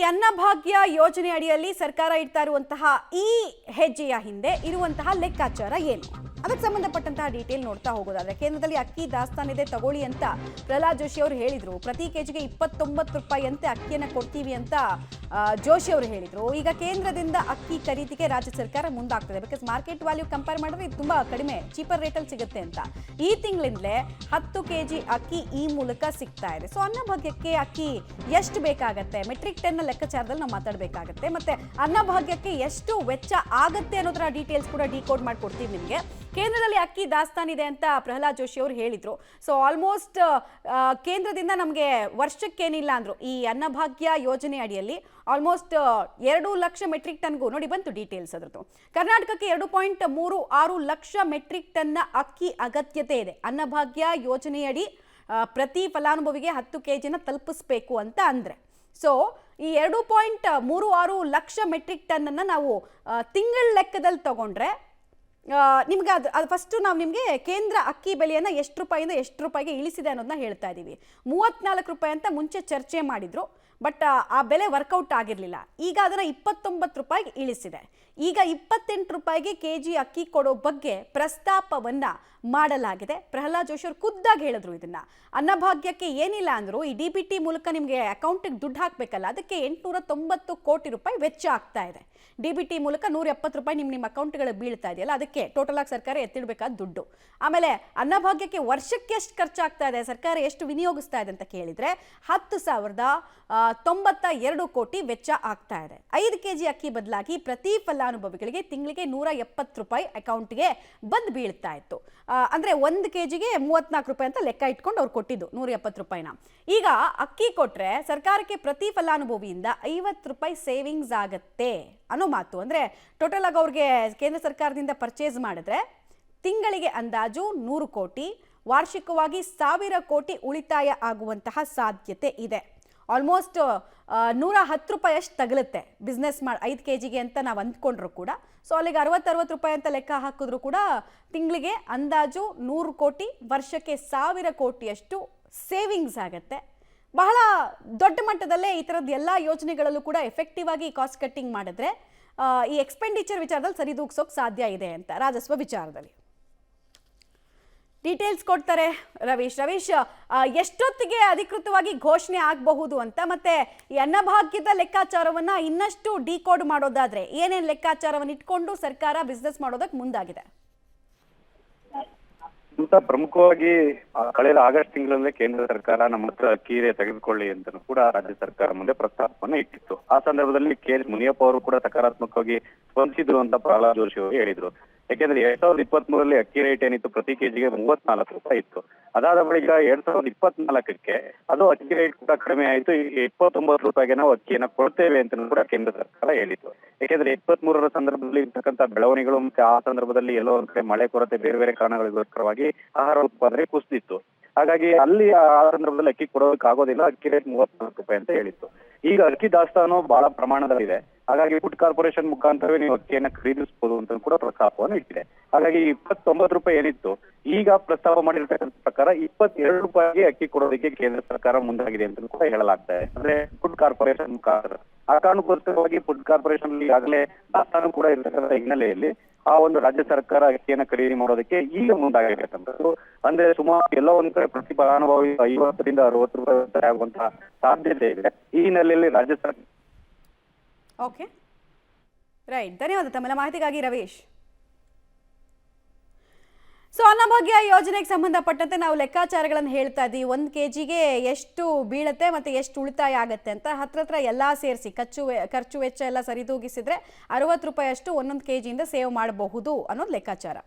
ಅನ್ನಭಾಗ್ಯ ಯೋಜನೆ ಅಡಿಯಲ್ಲಿ ಸರ್ಕಾರ ಇಡ್ತಾ ಇರುವಂತಹ ಈ ಹೆಜ್ಜೆಯ ಹಿಂದೆ ಇರುವಂತಹ ಲೆಕ್ಕಾಚಾರ ಏನು? ಅದಕ್ಕೆ ಸಂಬಂಧಪಟ್ಟಂತಹ ಡೀಟೇಲ್ ನೋಡ್ತಾ ಹೋಗೋದಾದ್ರೆ, ಕೇಂದ್ರದಲ್ಲಿ ಅಕ್ಕಿ ದಾಸ್ತಾನಿದೆ ತಗೊಳ್ಳಿ ಅಂತ ಪ್ರಹ್ಲಾದ್ ಜೋಶಿ ಅವರು ಹೇಳಿದ್ರು. ಪ್ರತಿ ಕೆಜಿಗೆ 29 ರೂಪಾಯಿ ಅಂತೆ ಅಕ್ಕಿಯನ್ನು ಕೊಡ್ತೀವಿ ಅಂತ ಜೋಶಿ ಅವರು ಹೇಳಿದ್ರು. ಈಗ ಕೇಂದ್ರದಿಂದ ಅಕ್ಕಿ ಖರೀದಿಗೆ ರಾಜ್ಯ ಸರ್ಕಾರ ಮುಂದಾಗ್ತದೆ. ಬಿಕಾಸ್ ಮಾರ್ಕೆಟ್ ವ್ಯಾಲ್ಯೂ ಕಂಪೇರ್ ಮಾಡಿದ್ರೆ ಇದು ತುಂಬಾ ಕಡಿಮೆ, ಚೀಪರ್ ರೇಟಲ್ಲಿ ಸಿಗುತ್ತೆ ಅಂತ. ಈ ತಿಂಗಳಿಂದಲೇ 10 ಕೆಜಿ ಅಕ್ಕಿ ಈ ಮೂಲಕ ಸಿಗ್ತಾ ಇದೆ. ಸೊ ಅನ್ನಭಾಗ್ಯಕ್ಕೆ ಅಕ್ಕಿ ಎಷ್ಟು ಬೇಕಾಗತ್ತೆ, ಮೆಟ್ರಿಕ್ ಟನ್ ಲೆಕ್ಕಾಚಾರದಲ್ಲಿ ನಾವು ಮಾತಾಡಬೇಕಾಗತ್ತೆ. ಮತ್ತೆ ಅನ್ನಭಾಗ್ಯಕ್ಕೆ ಎಷ್ಟು ವೆಚ್ಚ ಆಗತ್ತೆ ಅನ್ನೋದರ ಡೀಟೇಲ್ಸ್ ಕೂಡ ಡಿಕೋಡ್ ಮಾಡ್ಕೊಡ್ತೀವಿ ನಿಮಗೆ. ಕೇಂದ್ರದಲ್ಲಿ ಅಕ್ಕಿ ದಾಸ್ತಾನಿದೆ ಅಂತ ಪ್ರಹ್ಲಾದ್ ಜೋಶಿ ಅವರು ಹೇಳಿದ್ರು. ಸೊ ಆಲ್ಮೋಸ್ಟ್ ಕೇಂದ್ರದಿಂದ ನಮಗೆ ವರ್ಷಕ್ಕೇನಿಲ್ಲ ಅಂದ್ರು ಈ ಅನ್ನಭಾಗ್ಯ ಯೋಜನೆ ಅಡಿಯಲ್ಲಿ ಆಲ್ಮೋಸ್ಟ್ 2 ಲಕ್ಷ ಮೆಟ್ರಿಕ್ ಟನ್ಗೂ ನೋಡಿ ಬಂತು ಡೀಟೇಲ್ಸ್ ಅದ್ರದ್ದು. ಕರ್ನಾಟಕಕ್ಕೆ 2.36 ಲಕ್ಷ ಮೆಟ್ರಿಕ್ ಟನ್ನ ಅಕ್ಕಿ ಅಗತ್ಯತೆ ಇದೆ. ಅನ್ನಭಾಗ್ಯ ಯೋಜನೆಯಡಿ ಪ್ರತಿ ಫಲಾನುಭವಿಗೆ 10 ಕೆಜಿನ ತಲುಪಿಸ್ಬೇಕು ಅಂತ ಅಂದ್ರೆ. ಸೊ ಈ 2.36 ಲಕ್ಷ ಮೆಟ್ರಿಕ್ ಟನ್ನನ್ನು ನಾವು ತಿಂಗಳ ಲೆಕ್ಕದಲ್ಲಿ ತಗೊಂಡ್ರೆ ನಿಮ್ಗೆ ಅದು ಫಸ್ಟು ನಾವು ನಿಮಗೆ ಕೇಂದ್ರ ಅಕ್ಕಿ ಬೆಲೆಯನ್ನು ಎಷ್ಟು ರೂಪಾಯಿಂದ ಎಷ್ಟು ರೂಪಾಯಿಗೆ ಇಳಿಸಿದೆ ಅನ್ನೋದನ್ನ ಹೇಳ್ತಾ ಇದ್ದೀವಿ. 34 ರೂಪಾಯಿ ಅಂತ ಮುಂಚೆ ಚರ್ಚೆ ಮಾಡಿದ್ರು, ಬಟ್ ಆ ಬೆಲೆ ವರ್ಕೌಟ್ ಆಗಿರಲಿಲ್ಲ. ಈಗ ಅದನ್ನು 29 ರೂಪಾಯಿಗೆ ಇಳಿಸಿದೆ. ಈಗ 28 ರೂಪಾಯಿಗೆ ಕೆಜಿ ಅಕ್ಕಿ ಕೊಡೋ ಬಗ್ಗೆ ಪ್ರಸ್ತಾಪವನ್ನ ಮಾಡಲಾಗಿದೆ. ಪ್ರಹ್ಲಾದ್ ಜೋಶಿ ಅವರು ಖುದ್ದಾಗಿ ಹೇಳಿದ್ರು ಇದನ್ನ. ಅನ್ನಭಾಗ್ಯಕ್ಕೆ ಏನಿಲ್ಲ ಅಂದ್ರು ಈ DBT ಮೂಲಕ ನಿಮಗೆ ಅಕೌಂಟಿಗೆ ದುಡ್ಡು ಹಾಕಬೇಕಲ್ಲ, ಅದಕ್ಕೆ 890 ಕೋಟಿ ರೂಪಾಯಿ ವೆಚ್ಚ ಆಗ್ತಾ ಇದೆ. DBT ಮೂಲಕ 170 ರೂಪಾಯಿ ನಿಮ್ಮ ಅಕೌಂಟ್ಗಳಿಗೆ ಬೀಳ್ತಾ ಇದೆಯಲ್ಲ, ಅದಕ್ಕೆ ಟೋಟಲ್ ಆಗಿ ಸರ್ಕಾರ ಎತ್ತಿಡಬೇಕಾದ ದುಡ್ಡು. ಆಮೇಲೆ ಅನ್ನಭಾಗ್ಯಕ್ಕೆ ವರ್ಷಕ್ಕೆ ಎಷ್ಟು ಖರ್ಚಾಗ್ತಾ ಇದೆ, ಸರ್ಕಾರ ಎಷ್ಟು ವಿನಿಯೋಗಿಸ್ತಾ ಇದೆ ಅಂತ ಕೇಳಿದ್ರೆ 10,092 ಕೋಟಿ ವೆಚ್ಚ ಆಗ್ತಾ ಇದೆ. 5 ಕೆಜಿ ಅಕ್ಕಿ ಬದಲಾಗಿ ಪ್ರತಿ ಫಲಾನುಭವಿಗಳಿಗೆ ತಿಂಗಳಿಗೆ 170 ರೂಪಾಯಿ ಅಕೌಂಟ್ಗೆ ಬಂದು ಬೀಳ್ತಾ ಇತ್ತು. ಅಂದ್ರೆ 1 ಕೆಜಿಗೆ 34 ರೂಪಾಯಿ ಅಂತ ಲೆಕ್ಕ ಇಟ್ಕೊಂಡು ಅವ್ರು ಕೊಟ್ಟಿದ್ದು 170 ರೂಪಾಯಿನ. ಈಗ ಅಕ್ಕಿ ಕೊಟ್ರೆ ಸರ್ಕಾರಕ್ಕೆ ಪ್ರತಿ ಫಲಾನುಭವಿಯಿಂದ 50 ರೂಪಾಯಿ ಸೇವಿಂಗ್ಸ್ ಆಗತ್ತೆ ಅನ್ನೋ ಮಾತು. ಅಂದ್ರೆ ಟೋಟಲ್ ಆಗಿ ಅವ್ರಿಗೆ ಕೇಂದ್ರ ಸರ್ಕಾರದಿಂದ ಪರ್ಚೇಸ್ ಮಾಡಿದ್ರೆ ತಿಂಗಳಿಗೆ ಅಂದಾಜು 100 ಕೋಟಿ, ವಾರ್ಷಿಕವಾಗಿ 1000 ಕೋಟಿ ಉಳಿತಾಯ ಆಗುವಂತಹ ಸಾಧ್ಯತೆ ಇದೆ. ಆಲ್ಮೋಸ್ಟ್ 110 ರೂಪಾಯಿ ಅಷ್ಟು ತಗಲುತ್ತೆ ಬಿಸ್ನೆಸ್ 5 ಕೆಜಿಗೆ ಅಂತ ನಾವು ಅಂದ್ಕೊಂಡ್ರು ಕೂಡ. ಸೊ ಅಲ್ಲಿಗೆ 60 ರೂಪಾಯಿ ಅಂತ ಲೆಕ್ಕ ಹಾಕಿದ್ರು ಕೂಡ ತಿಂಗಳಿಗೆ ಅಂದಾಜು 100 ಕೋಟಿ, ವರ್ಷಕ್ಕೆ 1000 ಕೋಟಿಯಷ್ಟು ಸೇವಿಂಗ್ಸ್ ಆಗುತ್ತೆ. ಬಹಳ ದೊಡ್ಡ ಮಟ್ಟದಲ್ಲೇ ಈ ಥರದ್ದು ಎಲ್ಲ ಯೋಜನೆಗಳಲ್ಲೂ ಕೂಡ ಎಫೆಕ್ಟಿವ್ ಆಗಿ ಕಾಸ್ಟ್ ಕಟ್ಟಿಂಗ್ ಮಾಡಿದ್ರೆ ಈ ಎಕ್ಸ್ಪೆಂಡಿಚರ್ ವಿಚಾರದಲ್ಲಿ ಸರಿದೂಗಿಸೋಕೆ ಸಾಧ್ಯ ಇದೆ ಅಂತ ರಾಜಸ್ವ ವಿಚಾರದಲ್ಲಿ ಡೀಟೇಲ್ಸ್ ಕೊಡ್ತಾರೆ ರವೀಶ್. ಎಷ್ಟೊತ್ತಿಗೆ ಅಧಿಕೃತವಾಗಿ ಘೋಷಣೆ ಆಗಬಹುದು ಅಂತ, ಮತ್ತೆ ಈ ಅನ್ನಭಾಗ್ಯದ ಲೆಕ್ಕಾಚಾರವನ್ನ ಇನ್ನಷ್ಟು ಡಿಕೋಡ್ ಮಾಡೋದಾದ್ರೆ ಏನೇನು ಲೆಕ್ಕಾಚಾರವನ್ನು ಇಟ್ಕೊಂಡು ಸರ್ಕಾರ ಬಿಸ್ನೆಸ್ ಮಾಡೋದಕ್ಕೆ ಮುಂದಾಗಿದೆ? ಪ್ರಮುಖವಾಗಿ ಕಳೆದ ಆಗಸ್ಟ್ ತಿಂಗಳಲ್ಲೇ ಕೇಂದ್ರ ಸರ್ಕಾರ ನಮ್ಮ ಹತ್ರ ಅಕ್ಕಿ ತೆಗೆದುಕೊಳ್ಳಿ ಅಂತ ಕೂಡ ರಾಜ್ಯ ಸರ್ಕಾರ ಮುಂದೆ ಪ್ರಸ್ತಾಪವನ್ನು ಇಟ್ಟಿತ್ತು. ಆ ಸಂದರ್ಭದಲ್ಲಿ KS ಮುನಿಯಪ್ಪ ಅವರು ಕೂಡ ಸಕಾರಾತ್ಮಕವಾಗಿ ಸ್ಪಂದಿಸಿದ್ರು ಅಂತ ಪ್ರಹ್ಲಾದ್ ಜೋಶಿ ಅವರು ಹೇಳಿದ್ರು. ಯಾಕೆಂದ್ರೆ 2023ರಲ್ಲಿ ಅಕ್ಕಿ ರೇಟ್ ಏನಿತ್ತು ಪ್ರತಿ ಕೆಜಿಗೆ 34 ರೂಪಾಯಿ ಇತ್ತು. ಅದಾದ ಬಳಿಕ 2024ಕ್ಕೆ ಅದು ಅಕ್ಕಿ ರೇಟ್ ಕೂಡ ಕಡಿಮೆ ಆಯಿತು. 29 ರೂಪಾಯಿಗೆ ನಾವು ಅಕ್ಕಿಯನ್ನ ಕೊಡ್ತೇವೆ ಅಂತ ಕೂಡ ಕೇಂದ್ರ ಸರ್ಕಾರ ಹೇಳಿತ್ತು. ಯಾಕೆಂದ್ರೆ 23ರ ಸಂದರ್ಭದಲ್ಲಿ ಇರ್ತಕ್ಕಂಥ ಬೆಳವಣಿಗೆಗಳು ಮತ್ತೆ ಆ ಸಂದರ್ಭದಲ್ಲಿ ಎಲ್ಲೋ ಒಂದ್ ಕಡೆ ಮಳೆ ಕೊರತೆ ಬೇರೆ ಬೇರೆ ಕಾರಣಗಳಿಗೋಸ್ಕರವಾಗಿ ಆಹಾರ ಉತ್ಪಾದನೆ ಕುಸಿದಿತ್ತು. ಹಾಗಾಗಿ ಅಲ್ಲಿ ಆ ಸಂದರ್ಭದಲ್ಲಿ ಅಕ್ಕಿ ಕೊಡೋದಕ್ಕೆ ಆಗೋದಿಲ್ಲ, ಅಕ್ಕಿ ರೇಟ್ 34 ರೂಪಾಯಿ ಅಂತ ಹೇಳಿತ್ತು. ಈಗ ಅಕ್ಕಿ ದಾಸ್ತಾನು ಬಹಳ ಪ್ರಮಾಣದಲ್ಲಿದೆ. ಹಾಗಾಗಿ ಫುಡ್ ಕಾರ್ಪೊರೇಷನ್ ಮುಖಾಂತರವೇ ನೀವು ಅಕ್ಕಿಯನ್ನ ಖರೀದಿಸಬಹುದು ಅಂತ ಕೂಡ ಪ್ರಸ್ತಾಪವನ್ನು ಇಟ್ಟಿದೆ. ಹಾಗಾಗಿ 29 ರೂಪಾಯಿ ಏನಿತ್ತು, ಈಗ ಪ್ರಸ್ತಾಪ ಮಾಡಿರ್ತಕ್ಕಂಥ ಪ್ರಕಾರ 22 ರೂಪಾಯಿಗೆ ಅಕ್ಕಿ ಕೊಡೋದಕ್ಕೆ ಕೇಂದ್ರ ಸರ್ಕಾರ ಮುಂದಾಗಿದೆ ಅಂತ ಕೂಡ ಹೇಳಲಾಗ್ತಾ ಇದೆ. ಅಂದ್ರೆ ಫುಡ್ ಕಾರ್ಪೊರೇಷನ್ ಮುಖಾಂತರ. ಆ ಕಾರಣಕ್ಕೋಸ್ಕರವಾಗಿ ಫುಡ್ ಕಾರ್ಪೊರೇಷನ್ ಈಗಾಗಲೇ ದಾಸ್ತಾನು ಕೂಡ ಇರತಕ್ಕಂಥ ಹಿನ್ನೆಲೆಯಲ್ಲಿ ಆ ಒಂದು ರಾಜ್ಯ ಸರ್ಕಾರ ಅಕ್ಕಿಯನ್ನ ಖರೀದಿ ಮಾಡೋದಕ್ಕೆ ಈಗ ಮುಂದಾಗಿರ್ತಕ್ಕಂಥದ್ದು. ಅಂದ್ರೆ ಸುಮಾರು ಎಲ್ಲೋ ಒಂದ್ ಕಡೆ ಪ್ರತಿ ಫಲಾನುಭವಿ 50 ರಿಂದ 60 ರೂಪಾಯಿ ಆಗುವಂತಹ ಸಾಧ್ಯತೆ ಇದೆ. ಈ ಹಿನ್ನೆಲೆಯಲ್ಲಿ ರಾಜ್ಯ ಸರ್ಕಾರ. ಓಕೆ, ರೈಟ್, ಧನ್ಯವಾದ ತಮ್ಮೆಲ್ಲ ಮಾಹಿತಿಗಾಗಿ ರವೀಶ್. ಸೊ ಅನ್ನಭಾಗ್ಯ ಯೋಜನೆಗೆ ಸಂಬಂಧಪಟ್ಟಂತೆ ನಾವು ಲೆಕ್ಕಾಚಾರಗಳನ್ನು ಹೇಳ್ತಾ ಇದ್ದೀವಿ. 1 ಕೆಜಿಗೆ ಎಷ್ಟು ಬೀಳುತ್ತೆ ಮತ್ತು ಎಷ್ಟು ಉಳಿತಾಯ ಆಗುತ್ತೆ ಅಂತ ಹತ್ರ ಎಲ್ಲ ಸೇರಿಸಿ ಖರ್ಚು ವೆಚ್ಚ ಎಲ್ಲ ಸರಿದೂಗಿಸಿದ್ರೆ 60 ರೂಪಾಯಿ ಅಷ್ಟು 1 ಕೆಜಿಯಿಂದ ಸೇವ್ ಮಾಡಬಹುದು ಅನ್ನೋದು ಲೆಕ್ಕಾಚಾರ.